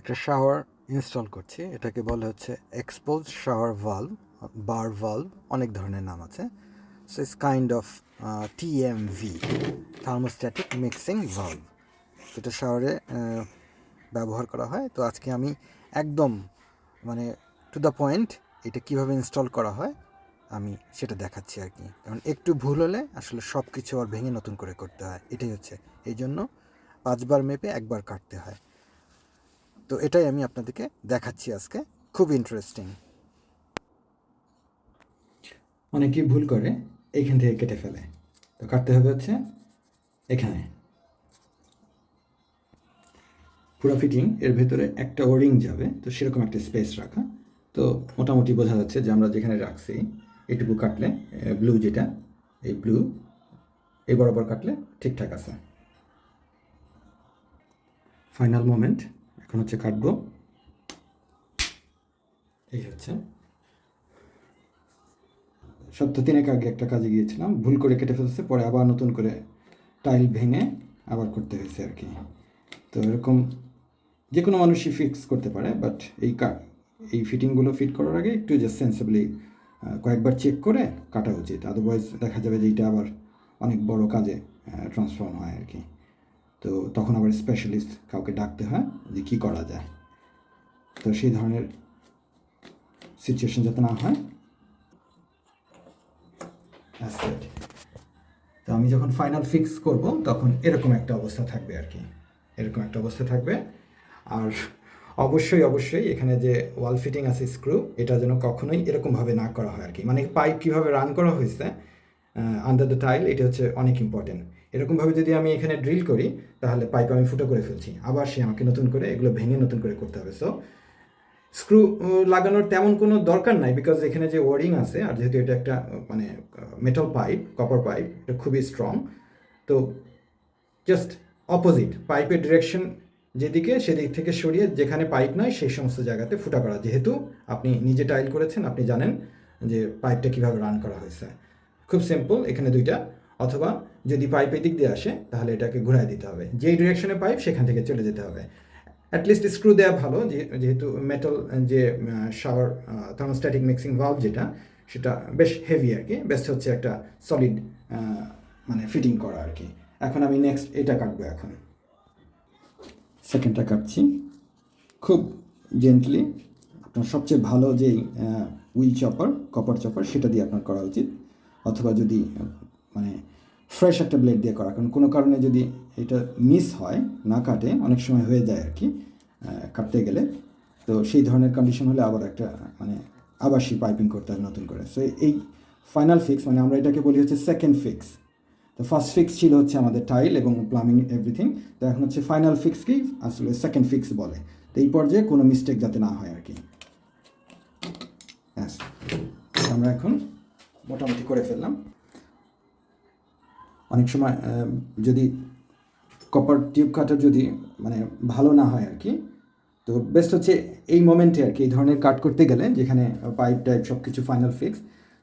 একটা shower install করছি। এটাকে বলে হচ্ছে এক্সপোজ শাওয়ার ভালভ, বার ভালভ, অনেক ধরনের নাম আছে। So it's kind of TMV, thermostatic mixing valve. এটা শাওয়ারে ব্যবহার করা হয়। তো আজকে আমি একদম মানে টু দ্য পয়েন্ট এটা কিভাবে ইনস্টল করা হয় আমি সেটা দেখাচ্ছি আর কি। কারণ একটু ভুল হলে আসলে সব কিছু আর ভেঙে নতুন করে করতে হয়, এটাই হচ্ছে। এই জন্য 5বার মেপে একবার কাটতে হয়। তো এটাই আমি আপনাদেরকে দেখাচ্ছি আজকে, খুব ইন্টারেস্টিং। অনেকেই ভুল করে এইখান থেকে কেটে ফেলে, তো কাটতে হবে হচ্ছে এখানে। পুরো ফিটিং এর ভেতরে একটা ওরিং যাবে, তো সেরকম একটা স্পেস রাখা। তো মোটামুটি বোঝা যাচ্ছে যে আমরা যেখানে রাখছি এটুকু কাটলে, ব্লু যেটা, এই ব্লু এই বরাবর কাটলে ঠিকঠাক আছে। ফাইনাল মোমেন্ট এখন হচ্ছে কাটবো। এই হচ্ছে সপ্তাহ তিনেক আগে একটা কাজে গিয়েছিলাম, ভুল করে কেটে ফেলছে, পরে আবার নতুন করে টাইল ভেঙে আবার করতে হয়েছে আর কি। তো এরকম যে কোনো মানুষই ফিক্স করতে পারে, বাট এই ফিটিংগুলো ফিট করার আগে একটু জাস্ট সেন্সিবলি কয়েকবার চেক করে কাটা উচিত। আদারওয়াইজ দেখা যাবে যে এটা আবার অনেক বড় কাজে ট্রান্সফর্ম হয় আর কি। তো তখন আবার স্পেশালিস্ট কাউকে ডাকতে হয় যে কী করা যায়। তো সেই ধরনের সিচুয়েশন যাতে না হয়। তো আমি যখন ফাইনাল ফিক্স করব তখন এরকম একটা অবস্থা থাকবে আর কি, এরকম একটা অবস্থা থাকবে। আর অবশ্যই অবশ্যই এখানে যে ওয়াল ফিটিং আছে স্ক্রু, এটা যেন কখনোই এরকমভাবে না করা হয় আর কি। মানে পাইপ কীভাবে রান করা হয়েছে আন্ডার দ্য টাইল, এটা হচ্ছে অনেক ইম্পর্টেন্ট। এরকমভাবে যদি আমি এখানে ড্রিল করি তাহলে পাইপ আমি ফুটো করে ফেলছি, আবার সে আমাকে নতুন করে এগুলো ভেঙে নতুন করে করতে হবে। সো স্ক্রু লাগানোর তেমন কোনো দরকার নাই, বিকজ এখানে যে ওয়ারিং আছে, আর যেহেতু এটা একটা মানে মেটাল পাইপ, কপার পাইপ, এটা খুবই স্ট্রং। তো জাস্ট অপোজিট পাইপের ডিরেকশন যেদিকে, সেদিক থেকে সরিয়ে যেখানে পাইপ নয় সেই সমস্ত জায়গাতে ফুটা করা। যেহেতু আপনি নিজে টাইল করেছেন, আপনি জানেন যে পাইপটা কীভাবে রান করা হয়েছে। খুব সিম্পল, এখানে দুইটা, অথবা যদি পাইপ এদিক দিয়ে আসে তাহলে এটাকে ঘুরাই দিতে হবে, যেই ডিরেকশনে পাইপ সেখান থেকে চলে যেতে হবে। অ্যাটলিস্ট স্ক্রু দেওয়া ভালো, যেহেতু মেটাল যে শাওয়ার থার্মোস্ট্যাটিক মিক্সিং ভালভ যেটা, সেটা বেশ হেভি আর কি। বেস্ট হচ্ছে একটা সলিড মানে ফিটিং করা আর কি। এখন আমি নেক্সট এটা কাটবো। এখন সেকেন্ডটা কাটছি খুব জেন্টলি। আপনার সবচেয়ে ভালো যেই উইল চপার, কপার চপার, সেটা দিয়ে আপনার করা উচিত। অথবা যদি মানে ফ্রেশ একটা ব্লেড দিয়ে করা, কারণ কোনো কারণে যদি এটা মিস হয়, না কাটে, অনেক সময় হয়ে যায় আর কি কাটতে গেলে। তো সেই ধরনের কন্ডিশন হলে আবার একটা মানে আবার সেই পাইপিং করতে হবে নতুন করে। সো এই ফাইনাল ফিক্স, মানে আমরা এটাকে বলি হচ্ছে সেকেন্ড ফিক্স। তো ফার্স্ট ফিক্স ছিল হচ্ছে আমাদের টাইল এবং প্লাম্বিং এভরিথিং। তো এখন হচ্ছে ফাইনাল ফিক্সকেই আসলে সেকেন্ড ফিক্স বলে। তো এই পর্যায়ে কোনো মিস্টেক যাতে না হয় আর কি। হ্যাঁ, আমরা এখন মোটামুটি করে ফেললাম। অনেক সময় যদি কপার টিউব কাটার যদি মানে ভালো না হয় আর কি, তো বেস্ট হচ্ছে এই মোমেন্টে আর কি, এই ধরনের কাট করতে গেলে যেখানে পাইপ টাইপ সব কিছু ফাইনাল ফিক্স,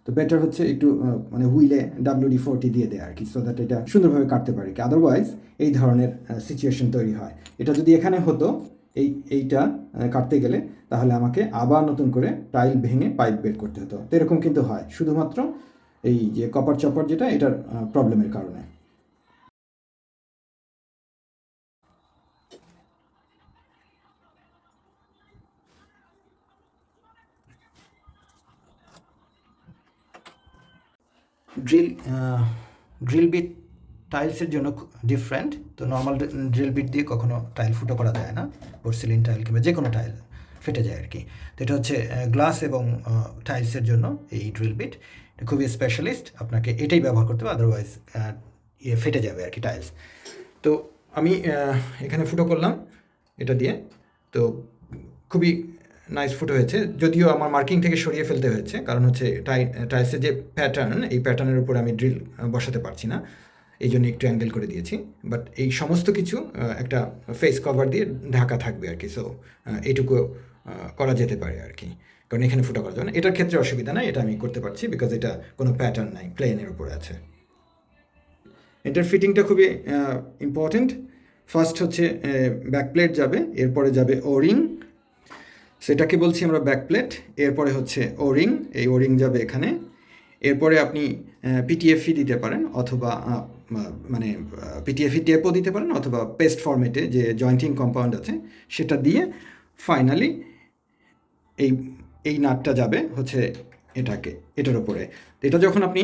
তো বেটার হচ্ছে একটু মানে হুইলে WD-40 দিয়ে দেয় আর কি, সো দ্যাট এটা সুন্দরভাবে কাটতে পারে কি। আদারওয়াইজ এই ধরনের সিচুয়েশন তৈরি হয়। এটা যদি এখানে হতো, এইটা কাটতে গেলে, তাহলে আমাকে আবার নতুন করে টাইল ভেঙে পাইপ বের করতে হতো। তো এরকম কিন্তু হয় শুধুমাত্র এই যে কপার চপার যেটা, এটার প্রবলেমের কারণে। ড্রিল ড্রিল বিট টাইলসের জন্য ডিফারেন্ট। তো নর্মাল ড্রিল বিট দিয়ে কখনো টাইল ফুটো করা যায় না, পোর্সিলিন টাইল কিংবা যে কোনো টাইল ফেটে যায় আর কি। তো এটা হচ্ছে গ্লাস এবং টাইলসের জন্য এই ড্রিল বিট খুবই স্পেশালিস্ট, আপনাকে এটাই ব্যবহার করতে হবে, আদারওয়াইজ ফেটে যাবে আর কি টাইলস। তো আমি এখানে ফুটো করলাম এটা দিয়ে। তো খুবই নাইস ফুটো হয়েছে, যদিও আমার মার্কিং থেকে সরিয়ে ফেলতে হয়েছে, কারণ হচ্ছে টাইলসের যে প্যাটার্ন, এই প্যাটার্নের উপর আমি ড্রিল বসাতে পারছি না, এই জন্য একটু অ্যাঙ্গেল করে দিয়েছি। বাট এই সমস্ত কিছু একটা ফেস কভার দিয়ে ঢাকা থাকবে আর কি। সো এইটুকু করা যেতে পারে আর কি, কারণ এখানে ফুটো করা যাবে না। এটার ক্ষেত্রে অসুবিধা নাই, এটা আমি করতে পারছি, বিকজ এটা কোনো প্যাটার্ন নাই, প্লেনের উপরে আছে। এটার ফিটিংটা খুবই ইম্পর্টেন্ট। ফার্স্ট হচ্ছে ব্যাকপ্লেট যাবে, এরপরে যাবে ওরিং, সেটাকে বলছি আমরা ব্যাকপ্লেট। এরপরে হচ্ছে ওরিং, এই ওরিং যাবে এখানে। এরপরে আপনি পিটিএফই দিতে পারেন, অথবা মানে পিটিএফই টেপও দিতে পারেন, অথবা পেস্ট ফরম্যাটে যে জয়েন্টিং কম্পাউন্ড আছে সেটা দিয়ে ফাইনালি এই এই নাটটা যাবে হচ্ছে এটার উপরে। তো এটা যখন আপনি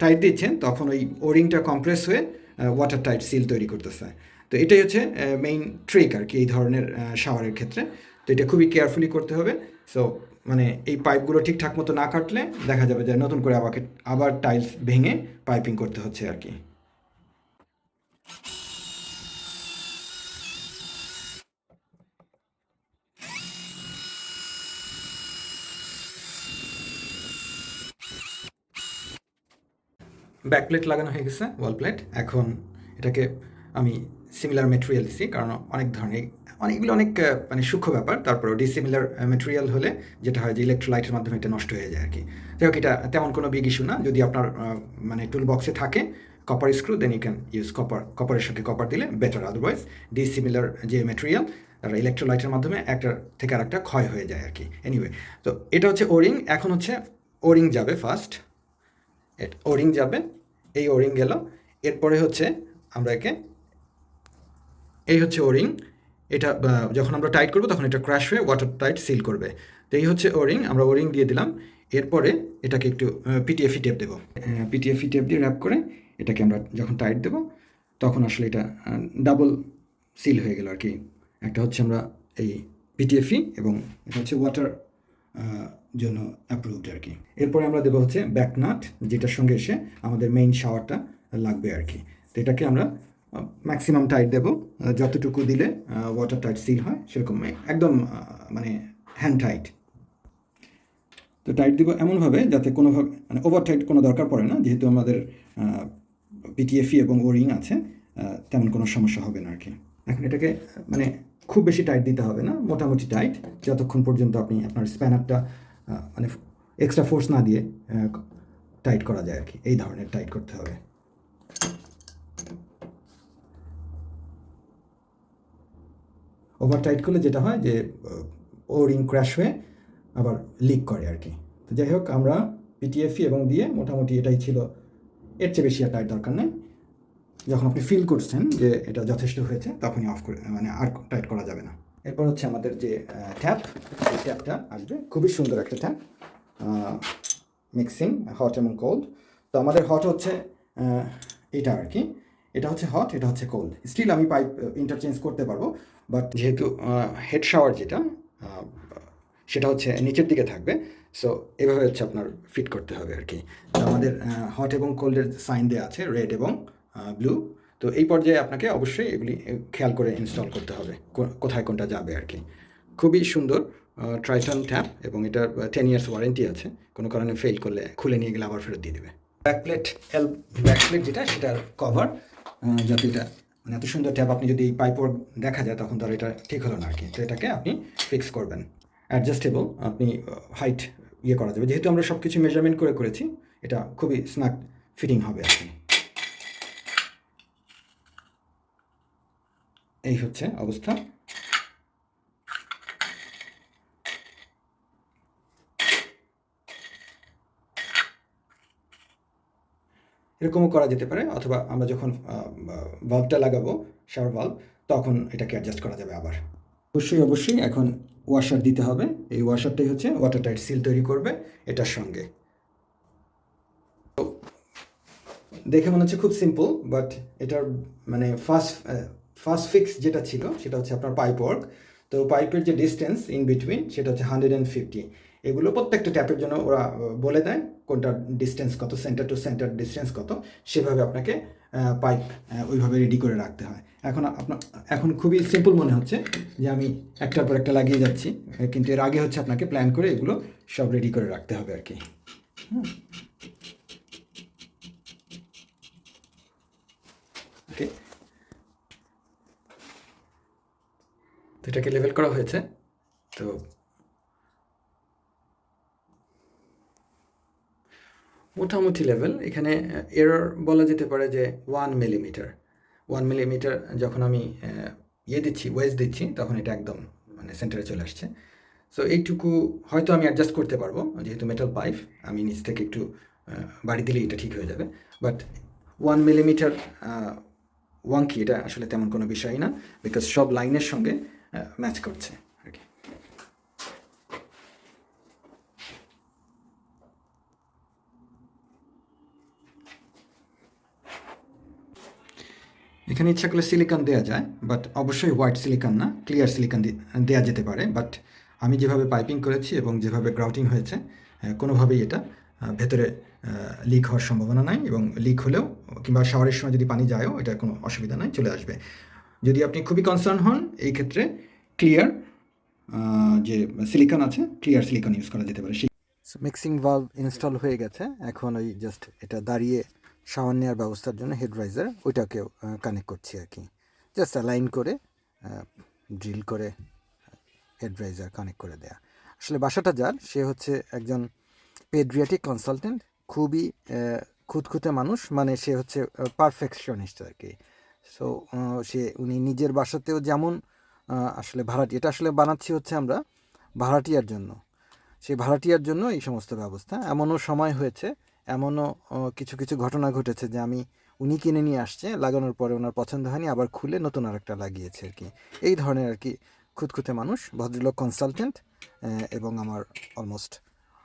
টাইট দিচ্ছেন তখন ওই ওরিংটা কম্প্রেস হয়ে ওয়াটার টাইট সিল তৈরি করতেছে। তো এটাই হচ্ছে মেইন ট্রিক আর কি এই ধরনের শাওয়ারের ক্ষেত্রে। তো এটা খুবই কেয়ারফুলি করতে হবে। সো মানে এই পাইপগুলো ঠিকঠাক মতো না কাটলে দেখা যাবে যে নতুন করে আবার টাইলস ভেঙে পাইপিং করতে হচ্ছে আর কি। ব্যাকপ্লেট লাগানো হয়ে গেছে, ওয়াল প্লেট। এখন এটাকে আমি সিমিলার মেটেরিয়াল দিছি, কারণ অনেকগুলো মানে সূক্ষ্ম ব্যাপার। তারপর ডিসিমিলার মেটেরিয়াল হলে যেটা হয় যে ইলেকট্রোলাইটের মাধ্যমে এটা নষ্ট হয়ে যায় আর কি। যাই হোক, এটা তেমন কোনো বিগ ইস্যু না। যদি আপনার মানে টুল বক্সে থাকে copper screw, then you can use কপারের সঙ্গে কপার দিলে বেটার। আদারওয়াইজ ডিসিমিলার যে মেটেরিয়াল তারা ইলেকট্রোলাইটের মাধ্যমে একটা থেকে আরেকটা ক্ষয় হয়ে যায় আর কি। এনিওয়ে, তো এটা হচ্ছে ওরিং। এখন হচ্ছে ওরিং যাবে ফার্স্ট, ওরিং যাবে, এই ওরিং গেল। এরপরে হচ্ছে আমরা এই হচ্ছে ওরিং। এটা যখন আমরা টাইট করবো তখন এটা ক্র্যাশ হয়ে ওয়াটার টাইট সিল করবে। তো এই হচ্ছে ওরিং, আমরা ওরিং দিয়ে দিলাম। এরপরে এটাকে একটু পিটিএফই টেপ দেবো। পিটিএফই টেপ দিয়ে র্যাপ করে এটাকে আমরা যখন টাইট দেবো তখন আসলে এটা ডাবল সিল হয়ে গেল আর কি। একটা হচ্ছে আমরা এই পিটিএফই, এবং এটা হচ্ছে ওয়াটার জন্য অ্যাপ্রুভড আর কি। এরপরে আমরা দেবো হচ্ছে ব্যাকনাট, যেটার সঙ্গে এসে আমাদের মেইন শাওয়ারটা লাগবে আর কি। তো এটাকে আমরা ম্যাক্সিমাম টাইট দেবো, যতটুকু দিলে ওয়াটার টাইট সিল হয় সেরকম, একদম মানে হ্যান্ড টাইট। তো টাইট দিব এমনভাবে যাতে কোনোভাবে মানে ওভার টাইট কোনো দরকার পড়ে না, যেহেতু আমাদের পিটিএফই এবং ওরিং আছে, তেমন কোনো সমস্যা হবে না আর কি। এখন এটাকে মানে খুব বেশি টাইট দিতে হবে না, মোটামুটি টাইট, যতক্ষণ পর্যন্ত আপনি আপনার স্প্যানারটা মানে এক্সট্রা ফোর্স না দিয়ে টাইট করা যায় আর কি। এই ধরনের টাইট করতে হবে। ওভার টাইট করলে যেটা হয় যে ওরিং ক্র্যাশ হয়ে আবার লিক করে আর কি। তো যাই হোক, আমরা পিটিএফই এবং দিয়ে মোটামুটি এটাই ছিল, এর চেয়ে বেশি আর টাইট দরকার নেই। যখন আপনি ফিল করছেন যে এটা যথেষ্ট হয়েছে তখনই অফ করে, মানে আর টাইট করা যাবে না। এরপর হচ্ছে আমাদের যে ট্যাপ, এই ট্যাপটা আসবে, খুবই সুন্দর একটা ট্যাপ, মিক্সিং হট এবং কোল্ড। তো আমাদের হট হচ্ছে এটা আর কি, এটা হচ্ছে হট, এটা হচ্ছে কোল্ড। স্টিল আমি পাইপ ইন্টারচেঞ্জ করতে পারবো, বাট যেহেতু হেড শাওয়ার যেটা সেটা হচ্ছে নিচের দিকে থাকবে, সো এভাবে হচ্ছে আপনার ফিট করতে হবে আর কি। তো আমাদের হট এবং কোল্ডের সাইন দেওয়া আছে, রেড এবং ব্লু। তো এই পর্যায়ে আপনাকে অবশ্যই এগুলি খেয়াল করে ইনস্টল করতে হবে কোথায় কোনটা যাবে আর কি। খুবই সুন্দর ট্রাইটন ট্যাপ, এবং এটা 10 ইয়ার্স ওয়ারেন্টি আছে। কোনো কারণে ফেল করলে খুলে নিয়ে গেলে আবার ফেরত দিয়ে দেবে। ব্যাকপ্লেট যেটা, সেটার কভার, যাতে এটা মানে এত সুন্দর ট্যাপ আপনি যদি পাইপওয়ার্ক দেখা যায় তখন তাহলে এটা ঠিক হলো না আর কি। তো এটাকে আপনি ফিক্স করবেন। অ্যাডজাস্টেবল, আপনি হাইট করা যাবে, যেহেতু আমরা সব কিছু মেজারমেন্ট করে করেছি, এটা খুবই স্ন্যাক ফিটিং হবে আর কি। এই হচ্ছে অবস্থা। এরকমও করা যেতে পারে, অথবা আমরা যখন ভাল্বটা লাগাবো, শাওয়ার ভাল্ব, তখন এটাকে অ্যাডজাস্ট করা যাবে আবার। অবশ্যই এখন ওয়াশার দিতে হবে। এই ওয়াশারটাই হচ্ছে ওয়াটার টাইট সিল তৈরি করবে এটার সঙ্গে। দেখে মনে হচ্ছে খুব সিম্পল, বাট এটার মানে ফার্স্ট ফিক্স যেটা ছিল সেটা হচ্ছে আপনার পাইপ ওয়ার্ক। তো পাইপের যে ডিস্টেন্স ইন বিটুইন সেটা হচ্ছে 150। এগুলো প্রত্যেকটা ট্যাপের জন্য ওরা বলে দেয় কোনটা ডিস্টেন্স কত, সেন্টার টু সেন্টার ডিস্টেন্স কত, সেভাবে আপনাকে পাইপ ওইভাবে রেডি করে রাখতে হয়। এখন খুবই সিম্পল মনে হচ্ছে যে আমি একটার পর একটা লাগিয়ে যাচ্ছি, কিন্তু এর আগে হচ্ছে আপনাকে প্ল্যান করে এগুলো সব রেডি করে রাখতে হবে আর কি। ওকে, তো এটাকে লেভেল করা হয়েছে। তো মোটামুটি লেভেল, এখানে এরর বলা যেতে পারে যে 1 মিলিমিটার, 1 মিলিমিটার যখন আমি দিচ্ছি, ওয়েজ দিচ্ছি, তখন এটা একদম মানে সেন্টারে চলে আসছে। সো এইটুকু হয়তো আমি অ্যাডজাস্ট করতে পারবো, যেহেতু মেটাল পাইপ, আমি নিচ থেকে একটু বাড়ি দিলেই এটা ঠিক হয়ে যাবে। বাট 1 মিলিমিটার ওয়াঙ্কি এটা আসলে তেমন কোনো বিষয় না, বিকজ সব লাইনের সঙ্গে ম্যাচ করছে আর কি। এখানে ইচ্ছা করলে সিলিকন দেওয়া যায়, বাট অবশ্যই হোয়াইট সিলিকন না, ক্লিয়ার সিলিকন দেওয়া যেতে পারে। বাট আমি যেভাবে পাইপিং করেছি এবং যেভাবে গ্রাউটিং হয়েছে, কোনোভাবেই এটা ভেতরে লিক হওয়ার সম্ভাবনা নাই, এবং লিক হলেও কিংবা শাওয়ারের সময় যদি পানি যায়ও এটা কোনো অসুবিধা নাই, চলে আসবে। যদি আপনি খুবই কনসার্ন হন, এই ক্ষেত্রে ক্লিয়ার যে সিলিকন আছে, ক্লিয়ার সিলিকন ইউজ করা যেতে পারে। সো মিক্সিং ভালভ ইনস্টল হয়ে গেছে, এখন ওই জাস্ট এটা দাঁড়িয়ে শাওয়ার নেওয়ার ব্যবস্থার জন্য হেড রাইজার ওইটাকেও কানেক্ট করছি আর কি, জাস্ট অ্যালাইন করে ড্রিল করে হেড রাইজার কানেক্ট করে দেয়া। আসলে বাসাটা যার, সে হচ্ছে একজন পেডিয়াট্রিক কনসালটেন্ট, খুবই খুঁতখুঁতে মানুষ, মানে সে হচ্ছে পারফেকশনিস্ট আর কি। সো উনি নিজের বাসাতেও যেমন আসলে এটা আসলে বানাচ্ছি হচ্ছে আমরা ভাড়াটিয়ার জন্য, সেই ভাড়াটিয়ার জন্য এই সমস্ত ব্যবস্থা। এমনও সময় হয়েছে, এমনও কিছু কিছু ঘটনা ঘটেছে যে উনি কিনে নিয়ে আসছে, লাগানোর পরে ওনার পছন্দ হয়নি, আবার খুলে নতুন আরেকটা লাগিয়েছে আর কি। এই ধরনের আর কি খুঁতখুঁতে মানুষ, ভদ্রলোক কনসালটেন্ট, এবং আমার অলমোস্ট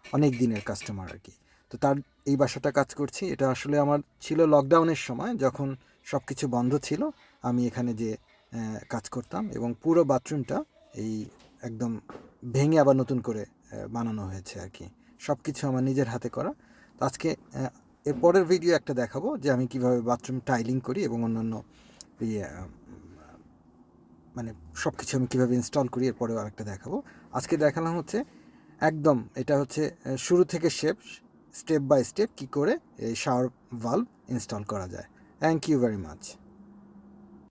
অনেক দিনের কাস্টমার আর কি। তো তার এই বাসাটা কাজ করছি, এটা আসলে আমার ছিল লকডাউনের সময়, যখন সব কিছু বন্ধ ছিল, আমি এখানে যে কাজ করতাম, এবং পুরো বাথরুমটা এই একদম ভেঙে আবার নতুন করে বানানো হয়েছে আর কি। সব কিছু আমার নিজের হাতে করা। তো আজকে এর পরের ভিডিও একটা দেখাবো যে আমি কিভাবে বাথরুম টাইলিং করি এবং অন্যান্য ইয়ে মানে সব কিছু আমি কীভাবে ইনস্টল করি, এরপরেও আরেকটা দেখাবো। আজকে দেখালাম হচ্ছে একদম, এটা হচ্ছে শুরু থেকে স্টেপ বাই স্টেপ কী করে এই শাওয়ার ভালভ ইনস্টল করা যায়। Thank you very much.